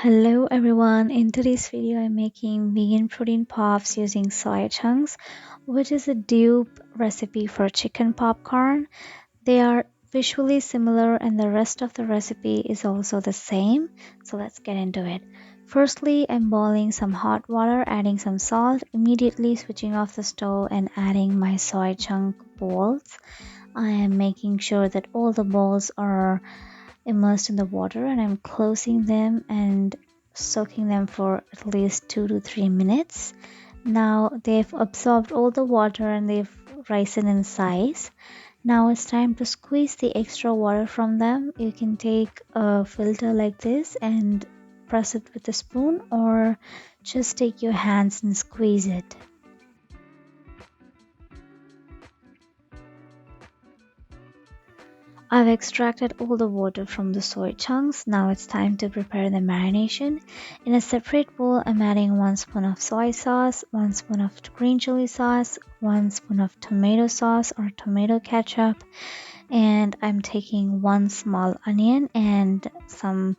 Hello everyone, in today's video I'm making vegan protein puffs using soya chunks, which is a dupe recipe for chicken popcorn. They are visually similar and the rest of the recipe is also the same, so let's get into it. Firstly, I'm boiling some hot water, adding some salt, immediately switching off the stove and adding my soy chunk balls. I am making sure that all the balls are immersed in the water and I'm closing them and soaking them for at least 2 to 3 minutes. Now they've absorbed all the water and they've risen in size. Now it's time to squeeze the extra water from them. You can take a filter like this and press it with a spoon or just take your hands and squeeze it. I've extracted all the water from the soy chunks. Now it's time to prepare the marination. In a separate bowl, I'm adding 1 spoon of soy sauce, 1 spoon of green chili sauce, 1 spoon of tomato sauce or tomato ketchup, and I'm taking 1 small onion and some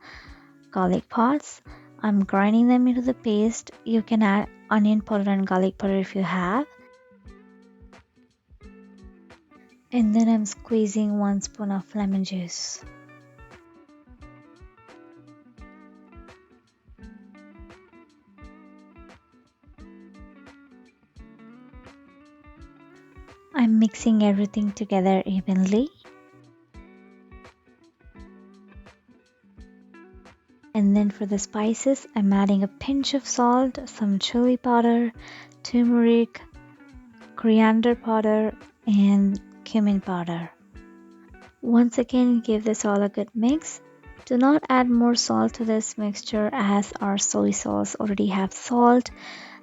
garlic pods. I'm grinding them into the paste. You can add onion powder and garlic powder if you have. And then I'm squeezing 1 spoon of lemon juice. I'm mixing everything together evenly. And then for the spices, I'm adding a pinch of salt, some chili powder, turmeric, coriander powder, and cumin powder. Once again, give this all a good mix. Do not add more salt to this mixture as our soy sauce already have salt.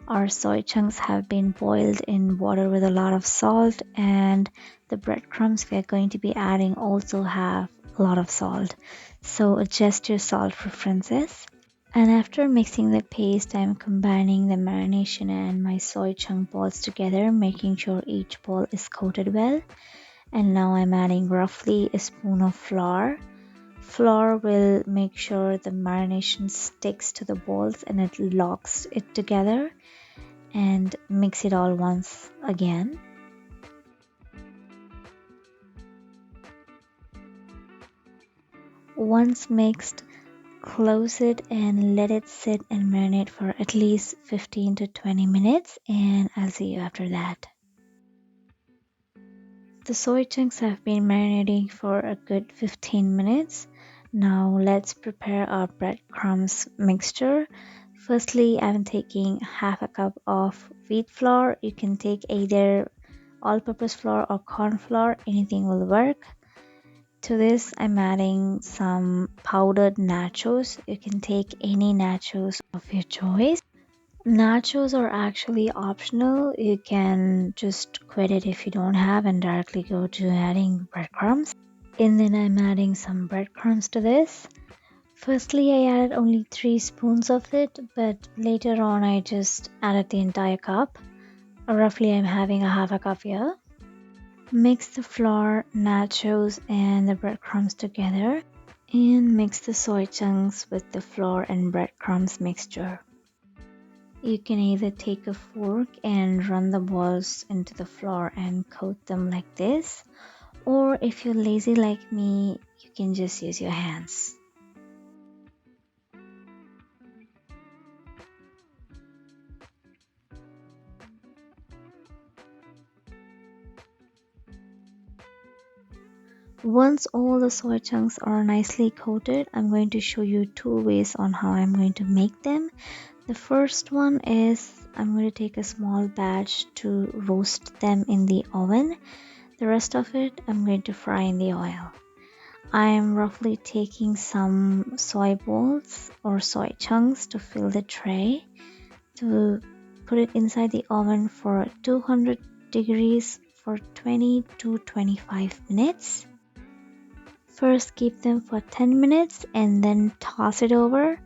Our soy chunks have been boiled in water with a lot of salt, and the breadcrumbs we are going to be adding also have a lot of salt. So adjust your salt preferences. And after mixing the paste, I'm combining the marination and my soy chunk balls together, making sure each ball is coated well. And now I'm adding roughly a spoon of flour. Flour will make sure the marination sticks to the balls and it locks it together. And mix it all once again. Once mixed, close it and let it sit and marinate for at least 15 to 20 minutes, and I'll see you after that. The soy chunks have been marinating for a good 15 minutes. Now let's prepare our breadcrumbs mixture. Firstly, I'm taking half a cup of wheat flour. You can take either all-purpose flour or corn flour, anything will work. To this, I'm adding some powdered nachos. You can take any nachos of your choice. Nachos are actually optional. You can just quit it if you don't have and directly go to adding breadcrumbs. And then I'm adding some breadcrumbs to this. Firstly, I added only 3 spoons of it, but later on I just added the entire cup. Roughly I'm having a half a cup here. Mix the flour, nachos, and the breadcrumbs together, and mix the soy chunks with the flour and breadcrumbs mixture. You can either take a fork and run the balls into the flour and coat them like this, or if you're lazy like me, you can just use your hands. Once all the soy chunks are nicely coated, I'm going to show you 2 ways on how I'm going to make them. The first one is I'm going to take a small batch to roast them in the oven. The rest of it I'm going to fry in the oil. I am roughly taking some soy balls or soy chunks to fill the tray to put it inside the oven for 200 degrees for 20 to 25 minutes. First keep them for 10 minutes and then toss it over,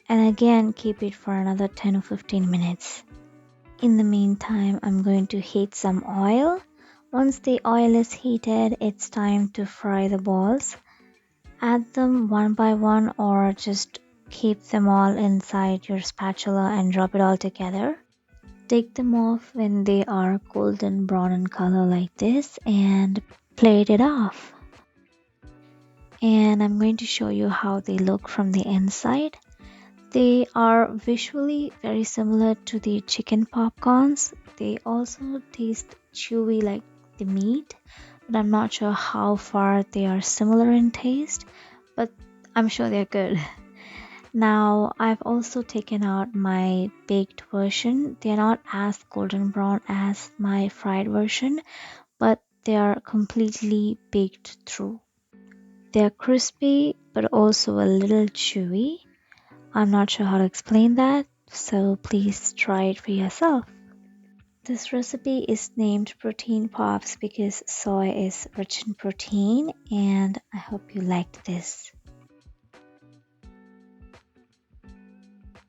and again keep it for another 10 or 15 minutes. In the meantime, I'm going to heat some oil. Once the oil is heated, it's time to fry the balls. Add them one by one or just Keep them all inside your spatula and rub it all together. Take them off when they are golden brown in color like this and plate it off. And I'm going to show you how they look from the inside. They are visually very similar to the chicken popcorns. They also taste chewy like the meat, but I'm not sure how far they are similar in taste, but I'm sure they're good. Now, I've also taken out my baked version. They're not as golden brown as my fried version, but they are completely baked through. They're crispy, but also a little chewy. I'm not sure how to explain that, so please try it for yourself. This recipe is named Protein Pops because soy is rich in protein, and I hope you liked this.